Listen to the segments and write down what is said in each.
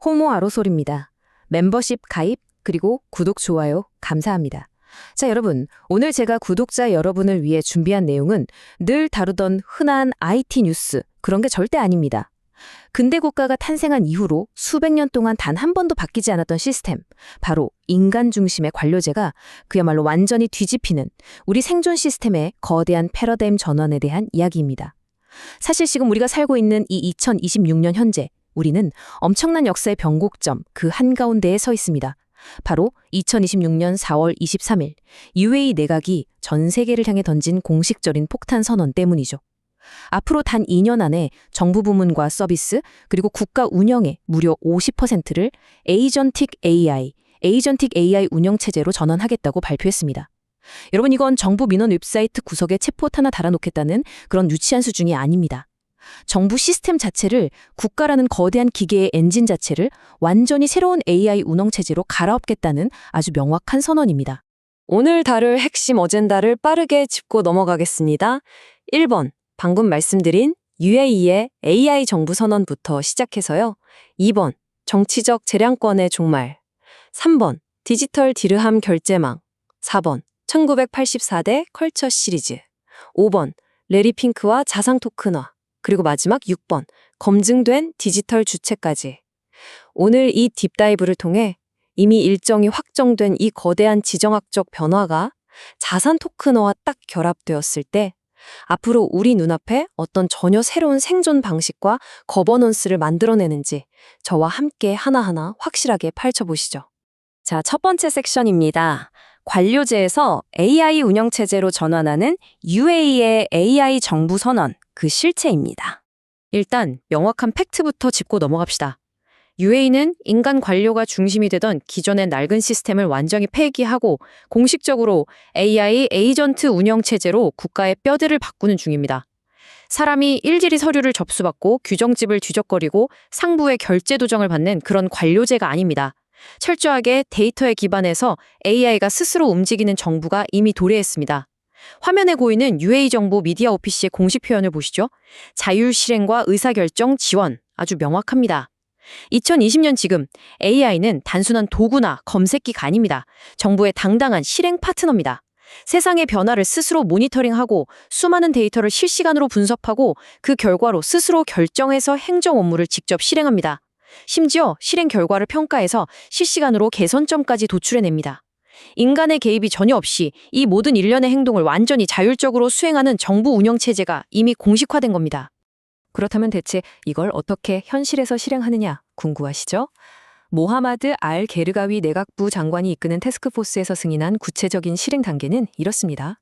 호모 아로솔입니다. 멤버십 가입 그리고 구독, 좋아요 감사합니다. 자, 여러분, 오늘 제가 구독자 여러분을 위해 준비한 내용은 늘 다루던 흔한 IT 뉴스, 그런 게 절대 아닙니다. 근대 국가가 탄생한 이후로 수백 년 동안 단 한 번도 바뀌지 않았던 시스템, 바로 인간 중심의 관료제가 그야말로 완전히 뒤집히는 우리 생존 시스템의 거대한 패러다임 전환에 대한 이야기입니다. 사실 지금 우리가 살고 있는 이 2026년 현재, 우리는 엄청난 역사의 변곡점 그 한가운데에 서 있습니다. 바로 2026년 4월 23일 UAE 내각이 전 세계를 향해 던진 공식적인 폭탄 선언 때문이죠. 앞으로 단 2년 안에 정부 부문과 서비스 그리고 국가 운영의 무려 50%를 에이전틱 AI 운영 체제로 전환하겠다고 발표했습니다. 여러분, 이건 정부 민원 웹사이트 구석에 챗봇 하나 달아놓겠다는 그런 유치한 수준이 아닙니다. 정부 시스템 자체를, 국가라는 거대한 기계의 엔진 자체를 완전히 새로운 AI 운영 체제로 갈아엎겠다는 아주 명확한 선언입니다. 오늘 다룰 핵심 어젠다를 빠르게 짚고 넘어가겠습니다. 1번, 방금 말씀드린 UAE의 AI 정부 선언부터 시작해서요. 2번, 정치적 재량권의 종말. 3번, 디지털 디르함 결제망. 4번, 1984대 컬처 시리즈. 5번, 레리 핑크와 자상 토큰화. 그리고 마지막 6번, 검증된 디지털 주체까지. 오늘 이 딥다이브를 통해 이미 일정이 확정된 이 거대한 지정학적 변화가 자산 토큰화와 딱 결합되었을 때 앞으로 우리 눈앞에 어떤 전혀 새로운 생존 방식과 거버넌스를 만들어내는지 저와 함께 하나하나 확실하게 펼쳐보시죠. 자, 첫 번째 섹션입니다. 관료제에서 AI 운영체제로 전환하는 UAE의 AI 정부 선언, 그 실체입니다. 일단 명확한 팩트부터 짚고 넘어갑시다. UAE는 인간 관료가 중심이 되던 기존의 낡은 시스템을 완전히 폐기하고 공식적으로 AI 에이전트 운영체제로 국가의 뼈대를 바꾸는 중입니다. 사람이 일일이 서류를 접수받고 규정집을 뒤적거리고 상부의 결제 도정을 받는 그런 관료제가 아닙니다. 철저하게 데이터에 기반해서 AI가 스스로 움직이는 정부가 이미 도래했습니다. 화면에 보이는 UAE 정부 미디어 오피스의 공식 표현을 보시죠. 자율 실행과 의사결정 지원, 아주 명확합니다. 2020년 지금 AI는 단순한 도구나 검색기가 아닙니다. 정부의 당당한 실행 파트너입니다. 세상의 변화를 스스로 모니터링하고 수많은 데이터를 실시간으로 분석하고 그 결과로 스스로 결정해서 행정 업무를 직접 실행합니다. 심지어 실행 결과를 평가해서 실시간으로 개선점까지 도출해냅니다. 인간의 개입이 전혀 없이 이 모든 일련의 행동을 완전히 자율적으로 수행하는 정부 운영체제가 이미 공식화된 겁니다. 그렇다면 대체 이걸 어떻게 현실에서 실행하느냐 궁금하시죠? 모하마드 알 게르가위 내각부 장관이 이끄는 태스크포스에서 승인한 구체적인 실행 단계는 이렇습니다.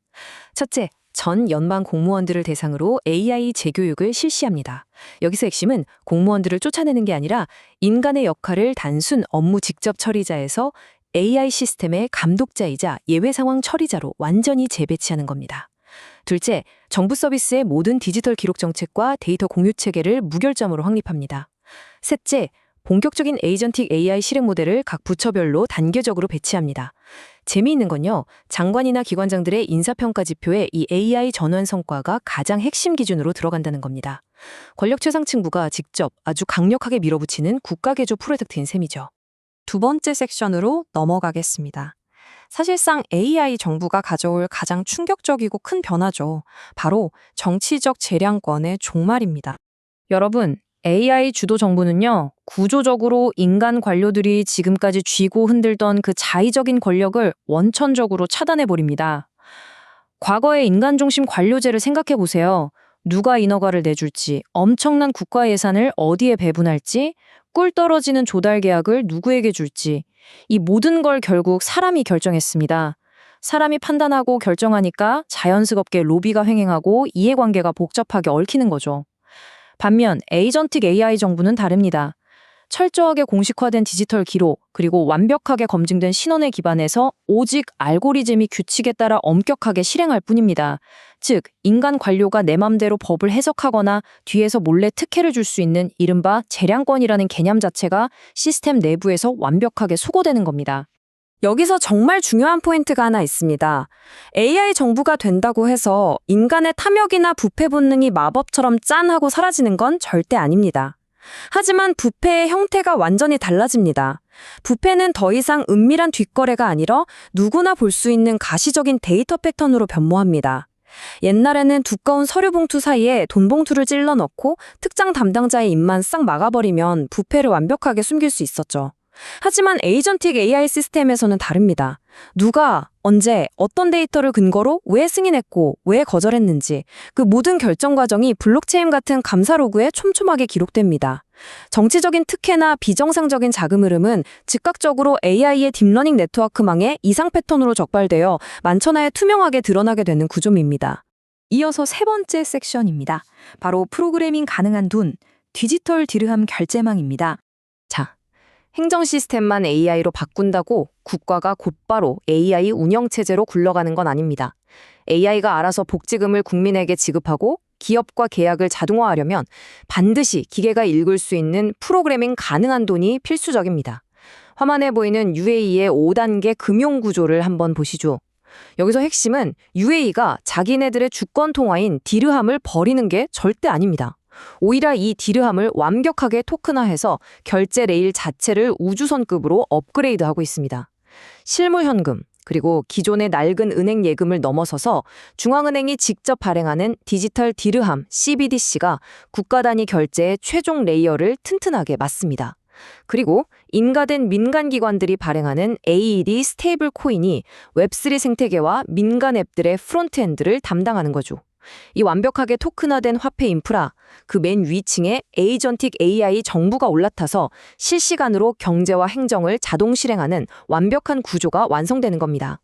첫째, 전 연방 공무원들을 대상으로 AI 재교육을 실시합니다. 여기서 핵심은 공무원들을 쫓아내는 게 아니라 인간의 역할을 단순 업무 직접 처리자에서 AI 시스템의 감독자이자 예외 상황 처리자로 완전히 재배치하는 겁니다. 둘째, 정부 서비스의 모든 디지털 기록 정책과 데이터 공유 체계를 무결점으로 확립합니다. 셋째, 본격적인 에이전틱 AI 실행 모델을 각 부처별로 단계적으로 배치합니다. 재미있는 건요, 장관이나 기관장들의 인사평가 지표에 이 AI 전환 성과가 가장 핵심 기준으로 들어간다는 겁니다. 권력 최상층부가 직접 아주 강력하게 밀어붙이는 국가개조 프로젝트인 셈이죠. 두 번째 섹션으로 넘어가겠습니다. 사실상 AI 정부가 가져올 가장 충격적이고 큰 변화죠. 바로 정치적 재량권의 종말입니다. 여러분, AI 주도 정부는요, 구조적으로 인간 관료들이 지금까지 쥐고 흔들던 그 자의적인 권력을 원천적으로 차단해버립니다. 과거의 인간 중심 관료제를 생각해보세요. 누가 인허가를 내줄지, 엄청난 국가 예산을 어디에 배분할지, 꿀 떨어지는 조달 계약을 누구에게 줄지, 이 모든 걸 결국 사람이 결정했습니다. 사람이 판단하고 결정하니까 자연스럽게 로비가 횡행하고 이해관계가 복잡하게 얽히는 거죠. 반면 에이전틱 AI 정부는 다릅니다. 철저하게 공식화된 디지털 기록, 그리고 완벽하게 검증된 신원에 기반해서 오직 알고리즘이 규칙에 따라 엄격하게 실행할 뿐입니다. 즉, 인간 관료가 내 맘대로 법을 해석하거나 뒤에서 몰래 특혜를 줄 수 있는 이른바 재량권이라는 개념 자체가 시스템 내부에서 완벽하게 소거되는 겁니다. 여기서 정말 중요한 포인트가 하나 있습니다. AI 정부가 된다고 해서 인간의 탐욕이나 부패 본능이 마법처럼 짠 하고 사라지는 건 절대 아닙니다. 하지만 부패의 형태가 완전히 달라집니다. 부패는 더 이상 은밀한 뒷거래가 아니라 누구나 볼 수 있는 가시적인 데이터 패턴으로 변모합니다. 옛날에는 두꺼운 서류 봉투 사이에 돈 봉투를 찔러 넣고 특정 담당자의 입만 싹 막아버리면 부패를 완벽하게 숨길 수 있었죠. 하지만 에이전틱 AI 시스템에서는 다릅니다. 누가, 언제, 어떤 데이터를 근거로 왜 승인했고 왜 거절했는지 그 모든 결정 과정이 블록체인 같은 감사 로그에 촘촘하게 기록됩니다. 정치적인 특혜나 비정상적인 자금 흐름은 즉각적으로 AI의 딥러닝 네트워크망에 이상 패턴으로 적발되어 만천하에 투명하게 드러나게 되는 구조입니다. 이어서 세 번째 섹션입니다. 바로 프로그래밍 가능한 돈, 디지털 디르함 결제망입니다. 자, 행정 시스템만 AI로 바꾼다고 국가가 곧바로 AI 운영체제로 굴러가는 건 아닙니다. AI가 알아서 복지금을 국민에게 지급하고 기업과 계약을 자동화하려면 반드시 기계가 읽을 수 있는 프로그래밍 가능한 돈이 필수적입니다. 화면에 보이는 UAE의 5단계 금융 구조를 한번 보시죠. 여기서 핵심은 UAE가 자기네들의 주권 통화인 디르함을 버리는 게 절대 아닙니다. 오히려 이 디르함을 완벽하게 토큰화해서 결제 레일 자체를 우주선급으로 업그레이드하고 있습니다. 실물 현금, 그리고 기존의 낡은 은행 예금을 넘어서서 중앙은행이 직접 발행하는 디지털 디르함 CBDC가 국가 단위 결제의 최종 레이어를 튼튼하게 맞습니다. 그리고 인가된 민간 기관들이 발행하는 AED 스테이블 코인이 웹3 생태계와 민간 앱들의 프론트엔드를 담당하는 거죠. 이 완벽하게 토큰화된 화폐 인프라, 그 맨 위층에 에이전틱 AI 정부가 올라타서 실시간으로 경제와 행정을 자동 실행하는 완벽한 구조가 완성되는 겁니다.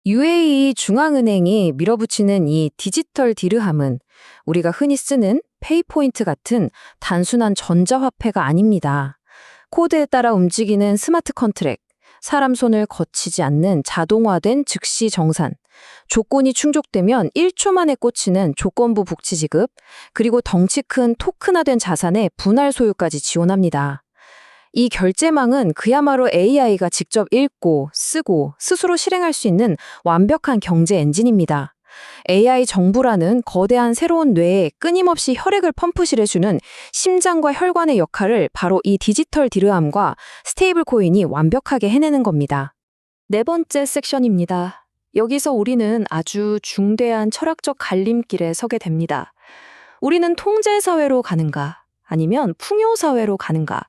UAE 중앙은행이 밀어붙이는 이 디지털 디르함은 우리가 흔히 쓰는 페이포인트 같은 단순한 전자화폐가 아닙니다. 코드에 따라 움직이는 스마트 컨트랙, 사람 손을 거치지 않는 자동화된 즉시 정산, 조건이 충족되면 1초 만에 꽂히는 조건부 복지 지급, 그리고 덩치 큰 토큰화된 자산의 분할 소유까지 지원합니다. 이 결제망은 그야말로 AI가 직접 읽고 쓰고 스스로 실행할 수 있는 완벽한 경제 엔진입니다. AI 정부라는 거대한 새로운 뇌에 끊임없이 혈액을 펌프실해주는 심장과 혈관의 역할을 바로 이 디지털 디르함과 스테이블 코인이 완벽하게 해내는 겁니다. 네 번째 섹션입니다. 여기서 우리는 아주 중대한 철학적 갈림길에 서게 됩니다. 우리는 통제사회로 가는가, 아니면 풍요사회로 가는가,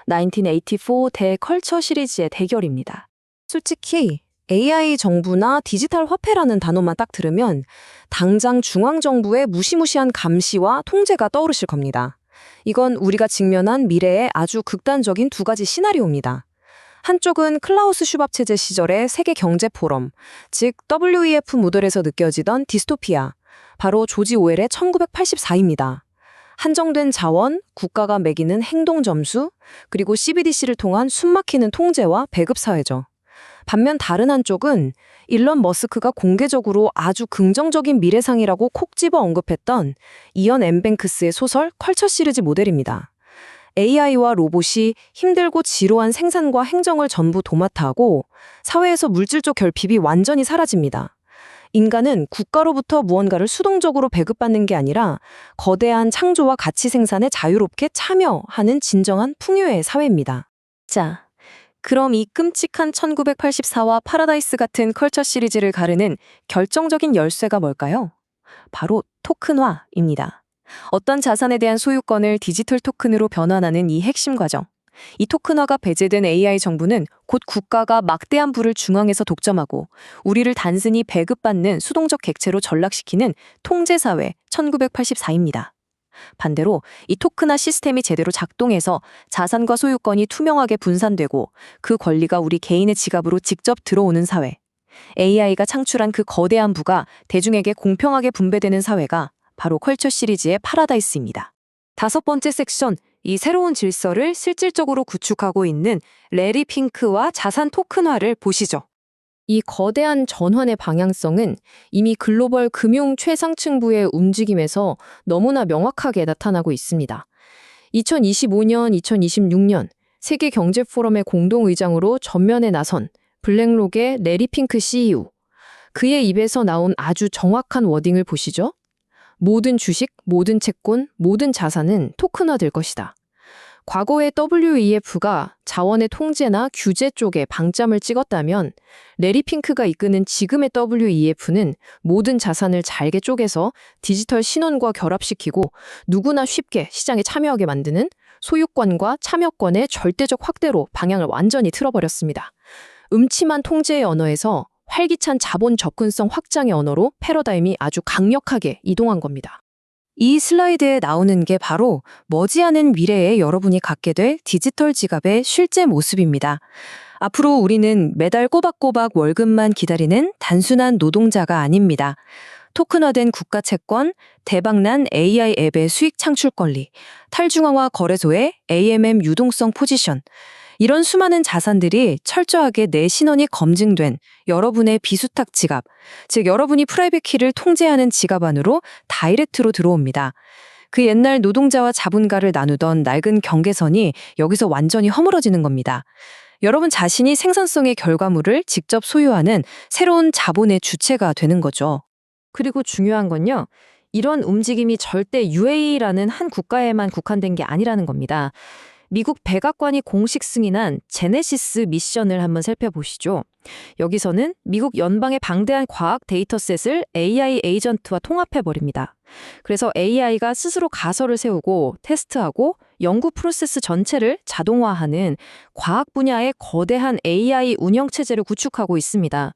1984 대컬처 시리즈의 대결입니다. 솔직히 AI 정부나 디지털 화폐라는 단어만 딱 들으면 당장 중앙정부의 무시무시한 감시와 통제가 떠오르실 겁니다. 이건 우리가 직면한 미래의 아주 극단적인 두 가지 시나리오입니다. 한쪽은 클라우스 슈밥 체제 시절의 세계 경제 포럼, 즉 WEF 모델에서 느껴지던 디스토피아, 바로 조지 오웰의 1984입니다. 한정된 자원, 국가가 매기는 행동 점수, 그리고 CBDC를 통한 숨막히는 통제와 배급 사회죠. 반면 다른 한쪽은 일론 머스크가 공개적으로 아주 긍정적인 미래상이라고 콕 집어 언급했던 이언 엠뱅크스의 소설 컬처 시리즈 모델입니다. AI와 로봇이 힘들고 지루한 생산과 행정을 전부 도맡아 하고 사회에서 물질적 결핍이 완전히 사라집니다. 인간은 국가로부터 무언가를 수동적으로 배급받는 게 아니라 거대한 창조와 가치 생산에 자유롭게 참여하는 진정한 풍요의 사회입니다. 자, 그럼 이 끔찍한 1984와 파라다이스 같은 컬처 시리즈를 가르는 결정적인 열쇠가 뭘까요? 바로 토큰화입니다. 어떤 자산에 대한 소유권을 디지털 토큰으로 변환하는 이 핵심 과정. 이 토큰화가 배제된 AI 정부는 곧 국가가 막대한 부를 중앙에서 독점하고 우리를 단순히 배급받는 수동적 객체로 전락시키는 통제사회 1984입니다. 반대로 이 토큰화 시스템이 제대로 작동해서 자산과 소유권이 투명하게 분산되고 그 권리가 우리 개인의 지갑으로 직접 들어오는 사회. AI가 창출한 그 거대한 부가 대중에게 공평하게 분배되는 사회가 바로 컬처 시리즈의 파라다이스입니다. 다섯 번째 섹션, 이 새로운 질서를 실질적으로 구축하고 있는 레리 핑크와 자산 토큰화를 보시죠. 이 거대한 전환의 방향성은 이미 글로벌 금융 최상층부의 움직임에서 너무나 명확하게 나타나고 있습니다. 2025년, 2026년 세계 경제 포럼의 공동의장으로 전면에 나선 블랙록의 레리 핑크 CEO. 그의 입에서 나온 아주 정확한 워딩을 보시죠. 모든 주식, 모든 채권, 모든 자산은 토큰화될 것이다. 과거의 WEF가 자원의 통제나 규제 쪽에 방점을 찍었다면 레리 핑크가 이끄는 지금의 WEF는 모든 자산을 잘게 쪼개서 디지털 신원과 결합시키고 누구나 쉽게 시장에 참여하게 만드는 소유권과 참여권의 절대적 확대로 방향을 완전히 틀어버렸습니다. 음침한 통제의 언어에서 활기찬 자본 접근성 확장의 언어로 패러다임이 아주 강력하게 이동한 겁니다. 이 슬라이드에 나오는 게 바로 머지않은 미래에 여러분이 갖게 될 디지털 지갑의 실제 모습입니다. 앞으로 우리는 매달 꼬박꼬박 월급만 기다리는 단순한 노동자가 아닙니다. 토큰화된 국가 채권, 대박난 AI 앱의 수익 창출 권리, 탈중앙화 거래소의 AMM 유동성 포지션, 이런 수많은 자산들이 철저하게 내 신원이 검증된 여러분의 비수탁 지갑, 즉 여러분이 프라이빗 키를 통제하는 지갑 안으로 다이렉트로 들어옵니다. 그 옛날 노동자와 자본가를 나누던 낡은 경계선이 여기서 완전히 허물어지는 겁니다. 여러분 자신이 생산성의 결과물을 직접 소유하는 새로운 자본의 주체가 되는 거죠. 그리고 중요한 건요. 이런 움직임이 절대 UAE라는 한 국가에만 국한된 게 아니라는 겁니다. 미국 백악관이 공식 승인한 제네시스 미션을 한번 살펴보시죠. 여기서는 미국 연방의 방대한 과학 데이터셋을 AI 에이전트와 통합해버립니다. 그래서 AI가 스스로 가설을 세우고 테스트하고 연구 프로세스 전체를 자동화하는 과학 분야의 거대한 AI 운영체제를 구축하고 있습니다.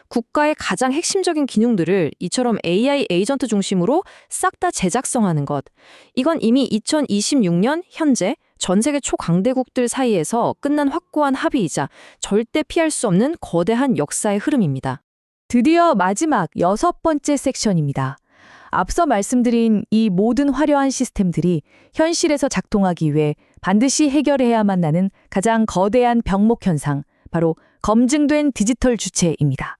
국가의 가장 핵심적인 기능들을 이처럼 AI 에이전트 중심으로 싹 다 제작성하는 것. 이건 이미 2026년 현재 전 세계 초강대국들 사이에서 끝난 확고한 합의이자 절대 피할 수 없는 거대한 역사의 흐름입니다. 드디어 마지막 6번째 섹션입니다. 앞서 말씀드린 이 모든 화려한 시스템들이 현실에서 작동하기 위해 반드시 해결해야만 나는 가장 거대한 병목 현상, 바로 검증된 디지털 주체입니다.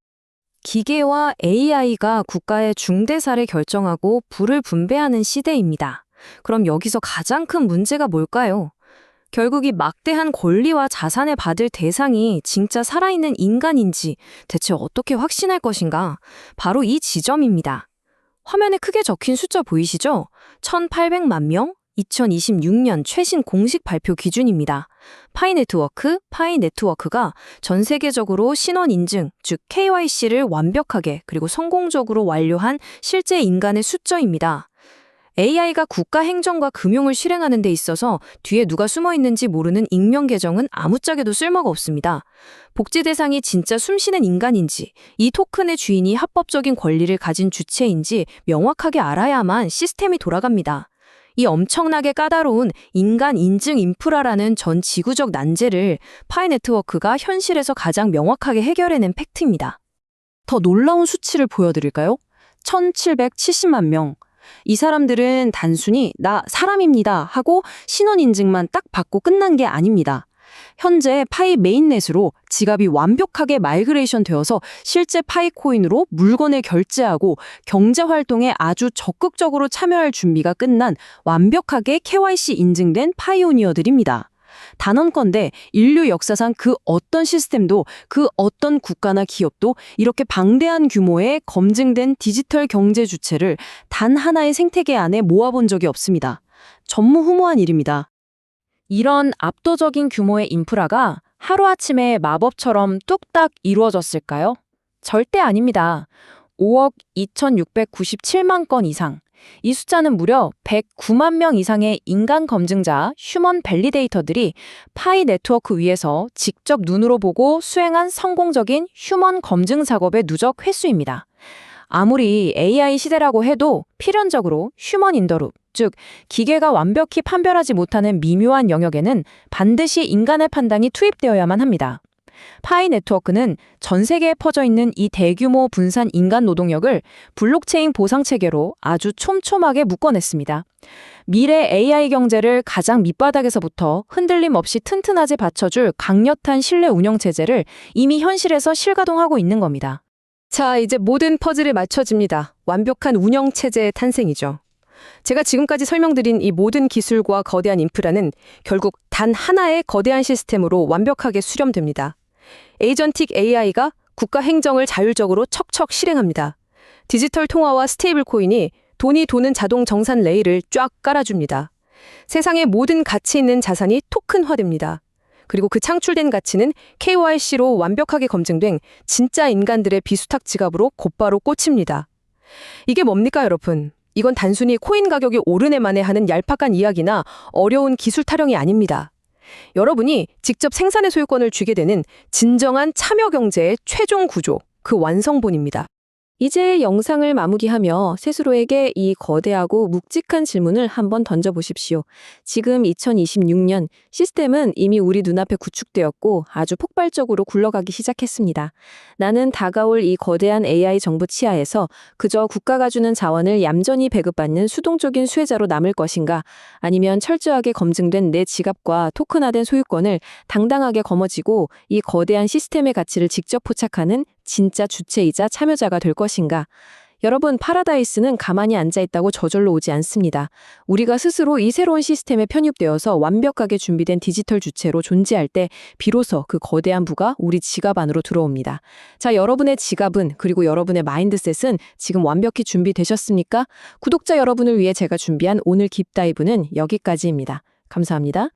기계와 AI가 국가의 중대사를 결정하고 부를 분배하는 시대입니다. 그럼 여기서 가장 큰 문제가 뭘까요? 결국 이 막대한 권리와 자산을 받을 대상이 진짜 살아있는 인간인지 대체 어떻게 확신할 것인가? 바로 이 지점입니다. 화면에 크게 적힌 숫자 보이시죠? 1,800만 명, 2026년 최신 공식 발표 기준입니다. 파이네트워크가 전 세계적으로 신원 인증, 즉 KYC를 완벽하게 그리고 성공적으로 완료한 실제 인간의 숫자입니다. AI가 국가 행정과 금융을 실행하는 데 있어서 뒤에 누가 숨어 있는지 모르는 익명 계정은 아무짝에도 쓸모가 없습니다. 복제 대상이 진짜 숨쉬는 인간인지, 이 토큰의 주인이 합법적인 권리를 가진 주체인지 명확하게 알아야만 시스템이 돌아갑니다. 이 엄청나게 까다로운 인간 인증 인프라라는 전 지구적 난제를 파이네트워크가 현실에서 가장 명확하게 해결해낸 팩트입니다. 더 놀라운 수치를 보여드릴까요? 1,770만 명. 이 사람들은 단순히 나 사람입니다 하고 신원 인증만 딱 받고 끝난 게 아닙니다. 현재 파이 메인넷으로 지갑이 완벽하게 마이그레이션 되어서 실제 파이 코인으로 물건을 결제하고 경제활동에 아주 적극적으로 참여할 준비가 끝난 완벽하게 KYC 인증된 파이오니어들입니다. 단언컨대 인류 역사상 그 어떤 시스템도 그 어떤 국가나 기업도 이렇게 방대한 규모의 검증된 디지털 경제 주체를 단 하나의 생태계 안에 모아본 적이 없습니다. 전무후무한 일입니다. 이런 압도적인 규모의 인프라가 하루아침에 마법처럼 뚝딱 이루어졌을까요? 절대 아닙니다. 5억 2,697만 건 이상. 이 숫자는 무려 109만 명 이상의 인간 검증자, 휴먼 밸리데이터들이 파이 네트워크 위에서 직접 눈으로 보고 수행한 성공적인 휴먼 검증 작업의 누적 횟수입니다. 아무리 AI 시대라고 해도 필연적으로 휴먼 인더룹, 즉 기계가 완벽히 판별하지 못하는 미묘한 영역에는 반드시 인간의 판단이 투입되어야만 합니다. 파이 네트워크는 전 세계에 퍼져 있는 이 대규모 분산 인간 노동력을 블록체인 보상 체계로 아주 촘촘하게 묶어냈습니다. 미래 AI 경제를 가장 밑바닥에서부터 흔들림 없이 튼튼하게 받쳐줄 강력한 신뢰 운영 체제를 이미 현실에서 실가동하고 있는 겁니다. 자, 이제 모든 퍼즐이 맞춰집니다. 완벽한 운영 체제의 탄생이죠. 제가 지금까지 설명드린 이 모든 기술과 거대한 인프라는 결국 단 하나의 거대한 시스템으로 완벽하게 수렴됩니다. 에이전틱 AI가 국가 행정을 자율적으로 척척 실행합니다. 디지털 통화와 스테이블 코인이 돈이 도는 자동 정산 레일을 쫙 깔아줍니다. 세상의 모든 가치 있는 자산이 토큰화됩니다. 그리고 그 창출된 가치는 KYC로 완벽하게 검증된 진짜 인간들의 비수탁 지갑으로 곧바로 꽂힙니다. 이게 뭡니까, 여러분? 이건 단순히 코인 가격이 오르네 마네 하는 얄팍한 이야기나 어려운 기술 타령이 아닙니다. 여러분이 직접 생산의 소유권을 쥐게 되는 진정한 참여 경제의 최종 구조, 그 완성본입니다. 이제 영상을 마무리하며 스스로에게 이 거대하고 묵직한 질문을 한번 던져보십시오. 지금 2026년 시스템은 이미 우리 눈앞에 구축되었고 아주 폭발적으로 굴러가기 시작했습니다. 나는 다가올 이 거대한 AI 정부 치하에서 그저 국가가 주는 자원을 얌전히 배급받는 수동적인 수혜자로 남을 것인가, 아니면 철저하게 검증된 내 지갑과 토큰화된 소유권을 당당하게 거머쥐고 이 거대한 시스템의 가치를 직접 포착하는 진짜 주체이자 참여자가 될 것인가. 여러분, 파라다이스는 가만히 앉아있다고 저절로 오지 않습니다. 우리가 스스로 이 새로운 시스템에 편입되어서 완벽하게 준비된 디지털 주체로 존재할 때 비로소 그 거대한 부가 우리 지갑 안으로 들어옵니다. 자, 여러분의 지갑은, 그리고 여러분의 마인드셋은 지금 완벽히 준비되셨습니까? 구독자 여러분을 위해 제가 준비한 오늘 딥다이브는 여기까지입니다. 감사합니다.